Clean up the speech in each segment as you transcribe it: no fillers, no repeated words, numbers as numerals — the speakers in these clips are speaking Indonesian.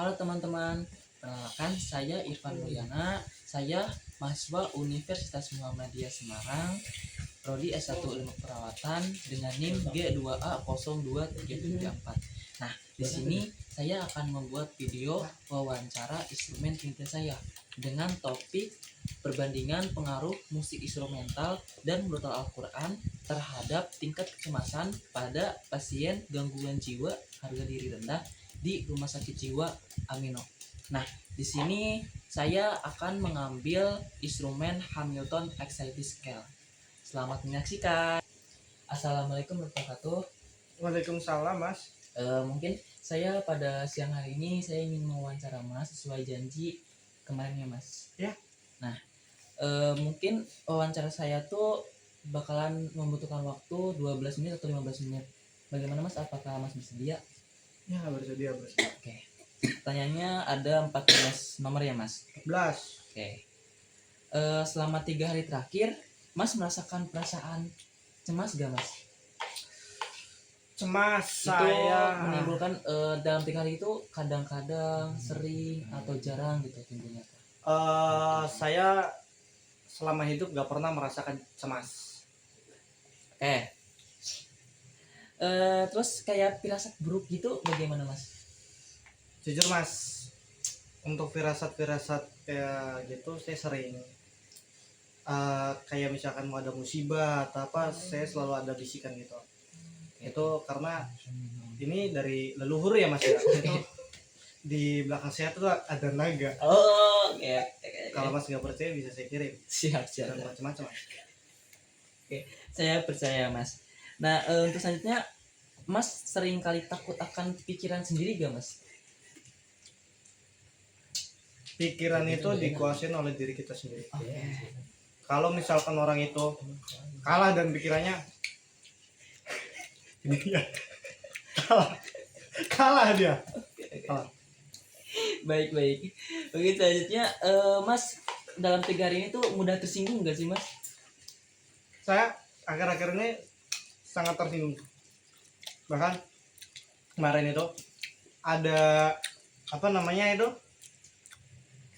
Halo teman-teman, perkenalkan saya Irfan Mulyana. Saya mahasiswa Universitas Muhammadiyah Semarang, prodi S1 Ilmu Perawatan dengan NIM G2A023734. Nah, di sini saya akan membuat video wawancara instrumen tinta saya dengan topik perbandingan pengaruh musik instrumental dan brutal Al-Quran terhadap tingkat kecemasan pada pasien gangguan jiwa harga diri rendah di Rumah Sakit Jiwa Amino. Nah, di sini saya akan mengambil instrumen Hamilton Anxiety Scale. Selamat menyaksikan. Assalamualaikum warahmatullahi wabarakatuh. Waalaikumsalam, Mas. Mungkin saya pada siang hari ini saya ingin mewawancara Mas sesuai janji kemarin ya Mas. Ya. Nah, mungkin wawancara saya tuh bakalan membutuhkan waktu 12 menit atau 15 menit. Bagaimana Mas? Apakah Mas bersedia? Ya, bersedia. Oke. Pertanyaannya ada 14 nomor ya Mas? 14. Oke. Selama 3 hari terakhir, Mas merasakan perasaan cemas gak Mas? Cemas Itu saya menimbulkan dalam 3 hari itu kadang-kadang sering atau jarang gitu timbulnya. saya selama hidup gak pernah merasakan cemas. Oke. Terus kayak firasat buruk gitu bagaimana Mas? Jujur, Mas, untuk firasat-firasat kayak gitu saya sering kayak misalkan mau ada musibah atau apa, saya selalu ada bisikan gitu. Itu karena ini dari leluhur ya, Mas ya. Itu di belakang saya tuh ada naga. Oh, oke. Kalau Mas nggak percaya bisa saya kirim. Siap. Dan macam-macam. Saya percaya Mas. Nah, untuk selanjutnya Mas sering kali takut akan pikiran sendiri gak Mas? Pikiran itu dikuasain oleh diri kita sendiri. Oke. Kalau misalkan orang itu kalah dan pikirannya ini dia kalah dia. Kalah. Baik. Oke, selanjutnya Mas dalam 3 hari ini tuh mudah tersinggung gak sih Mas? Saya akhir-akhir ini sangat tersinggung. Bahkan kemarin itu ada apa namanya itu,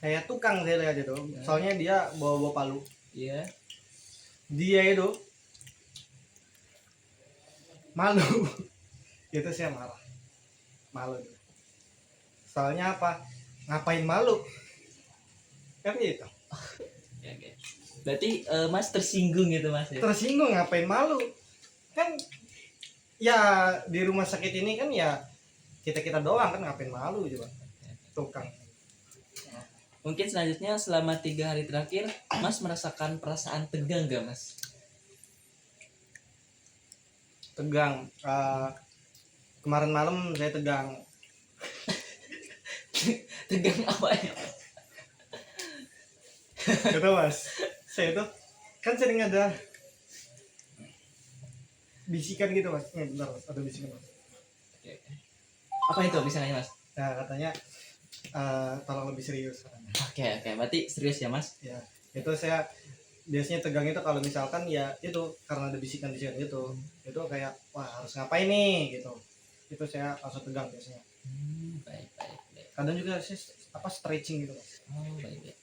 saya tukang saya lihat itu, soalnya dia bawa palu. Iya. Dia itu malu. Itu saya malu. Soalnya apa? Ngapain malu? Kan gitu. Oke. Berarti Mas tersinggung gitu Mas ya? Tersinggung, ngapain malu? Kan ya di rumah sakit ini kan ya kita doang, kan ngapain malu coba. Tukang. Mungkin selanjutnya selama 3 hari terakhir Mas merasakan perasaan tegang gak Mas? Tegang. Kemarin malam saya tegang. Tegang apa ya? Gitu, Mas. Saya tuh kan sering ada bisikan gitu, Mas. Bentar, Mas, ada bisikan, Mas. Apa itu misalnya Mas? Nah, katanya tolong lebih serius katanya. Oke, berarti serius ya Mas? Ya, itu saya biasanya tegang itu kalau misalkan ya itu karena ada bisikan gitu. Itu kayak wah harus ngapain nih gitu. Itu saya langsung tegang biasanya. Baik. Kadang juga saya stretching gitu, Mas. Oh, baik.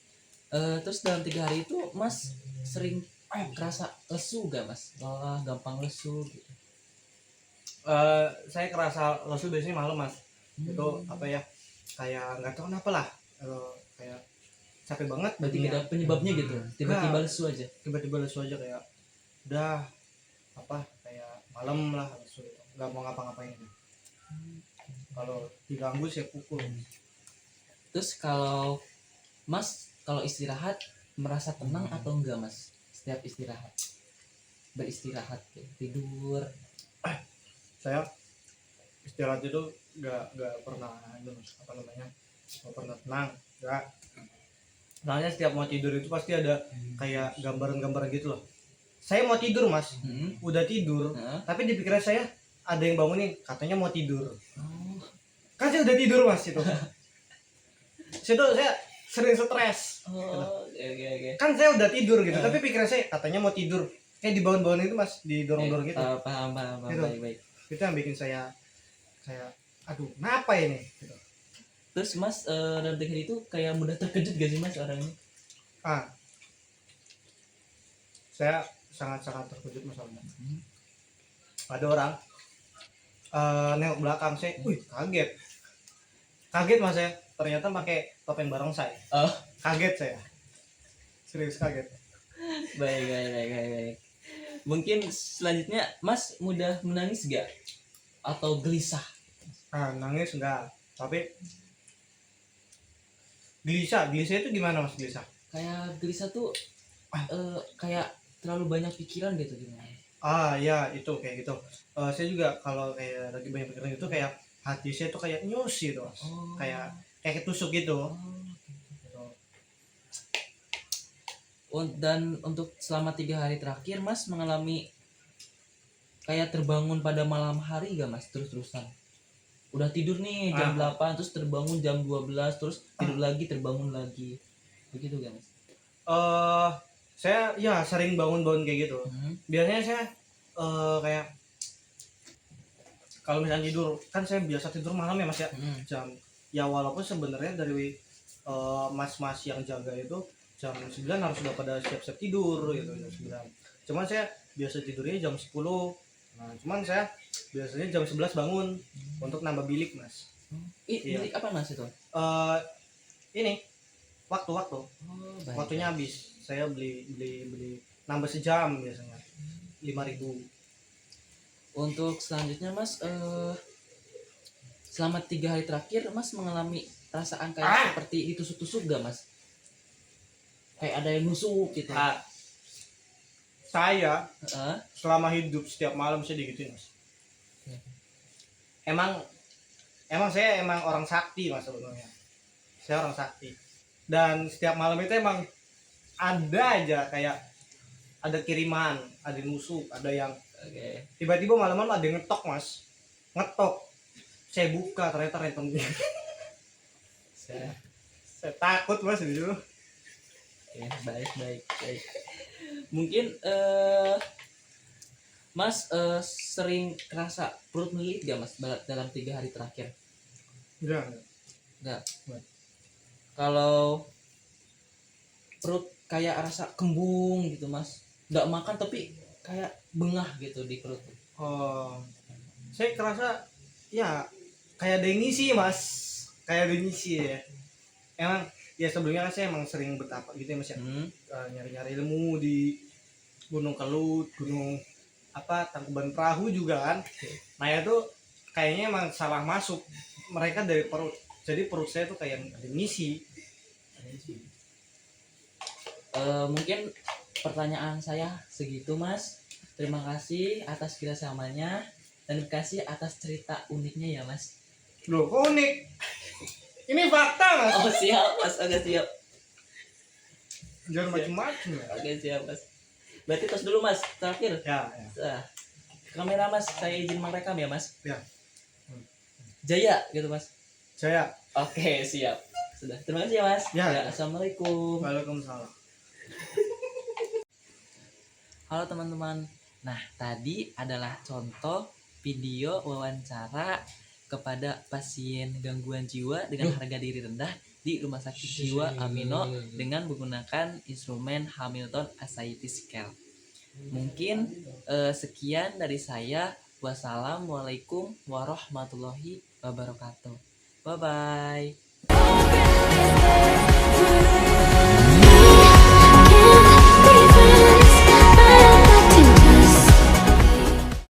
Terus dalam 3 hari itu Mas sering kerasa lesu gak Mas? Wah, gampang lesu gitu. Saya kerasa lesu biasanya malam, Mas. Itu apa ya? Kayak nggak tahu kenapa lah. Kayak capek banget. Berarti ada penyebabnya gitu. Tiba-tiba lesu aja. Tiba-tiba lesu aja kayak udah apa kayak malam lah lesu gitu. Nggak mau ngapa-ngapain gitu. Kalau diganggu saya pukul. Terus kalau Mas istirahat merasa tenang atau enggak Mas? Setiap istirahat. Beristirahat gitu. Tidur. Saya istirahat itu nggak pernah itu, apa namanya, nggak pernah tenang, nggak. Soalnya setiap mau tidur itu pasti ada kayak gambaran-gambaran gitu loh. Saya mau tidur, Mas, udah tidur, tapi di pikiran saya ada yang bangunin, katanya mau tidur. Kan saya udah tidur, Mas, itu. Saya sering stres. Oke. Kan saya udah tidur gitu, tapi pikiran saya katanya mau tidur, kayak dibangun-bangun itu, Mas, didorong-dorong gitu. Paham. Gitu. Baik. Itu yang bikin saya aduh kenapa ini gitu. Terus Mas dalam 3 hari itu kayak mudah terkejut gak sih Mas orangnya? Ah, saya sangat-sangat terkejut masalahnya. Ada orang nengok belakang saya, wih kaget mas ya, ternyata pakai topeng barongsai. Oh, Kaget saya, serius kaget. baik. Mungkin selanjutnya Mas mudah menangis gak? Atau gelisah? Nangis enggak, tapi gelisah itu gimana mas gelisah? Kayak gelisah tuh kayak terlalu banyak pikiran gitu gimana? Ya itu kayak gitu. Saya juga kalau kayak lagi banyak pikiran itu kayak hati saya tuh kayak nyus gitu mas, Oh. kayak ketusuk gitu. Oh. Dan untuk selama 3 hari terakhir Mas mengalami kayak terbangun pada malam hari gak Mas terus-terusan? Udah tidur nih jam 8 terus terbangun jam 12 terus tidur lagi terbangun lagi. Begitu gak Mas? Saya ya sering bangun kayak gitu. Biasanya saya kayak kalau misalnya tidur kan saya biasa tidur malam ya mas ya, jam ya walaupun sebenarnya dari mas-mas yang jaga itu jam 9 harus sudah pada siap-siap tidur gitu jam 9. Cuman saya biasa tidurnya jam 10. Nah, cuman saya biasanya jam 11 bangun untuk nambah bilik mas. Iya. Bilik apa Mas itu? Ini waktu Oh, baik. waktunya habis. Saya beli nambah sejam biasanya 5.000. Untuk selanjutnya Mas selama 3 hari terakhir Mas mengalami perasaan kayak seperti ditusuk-tusuk gak Mas? Kayak ada yang nusuk gitu. Saya selama hidup setiap malam saya digituin mas. Emang saya orang sakti mas sebenarnya. Saya orang sakti. Dan setiap malam itu emang ada aja kayak ada kiriman, ada yang nusuk, ada yang tiba-tiba malam-malam ada yang ngetok mas. Ngetok. Saya buka ternyata renteng dia. saya takut mas itu. Oke, baik. Mungkin Mas sering kerasa perut melilit gak Mas dalam 3 hari terakhir? Enggak. Kalau perut kayak rasa kembung gitu Mas, nggak makan tapi kayak bengah gitu di perut. Saya kerasa ya kayak ada yang ngisi mas, kayak ada yang ngisi ya. Emang ya sebelumnya kan saya emang sering betapa gitu ya mas ya, nyari-nyari ilmu di Gunung Kelut, Gunung Tangkuban Perahu juga kan. Nah itu kayaknya emang salah masuk mereka dari perut, jadi perut saya tuh kayak ada ngisi. Mungkin pertanyaan saya segitu Mas. Terima kasih atas kerjasamanya dan terima kasih atas cerita uniknya ya Mas. Loh kok unik? Ini fakta mas. Oh siap Mas, agak siap. Jangan macam-macam ya. Oke siap Mas. Berarti tos dulu Mas, terakhir. Ya. Kamera Mas, saya izin merekam ya Mas. Ya. Jaya gitu Mas. Jaya. Oke siap. Sudah. Terima kasih ya Mas. Ya. Assalamualaikum. Waalaikumsalam. Halo teman-teman. Nah tadi adalah contoh video wawancara kepada pasien gangguan jiwa dengan harga diri rendah di Rumah Sakit Jiwa Amino dengan menggunakan instrumen Hamilton Anxiety Scale. Mungkin sekian dari saya. Wassalamualaikum warahmatullahi wabarakatuh. Bye bye.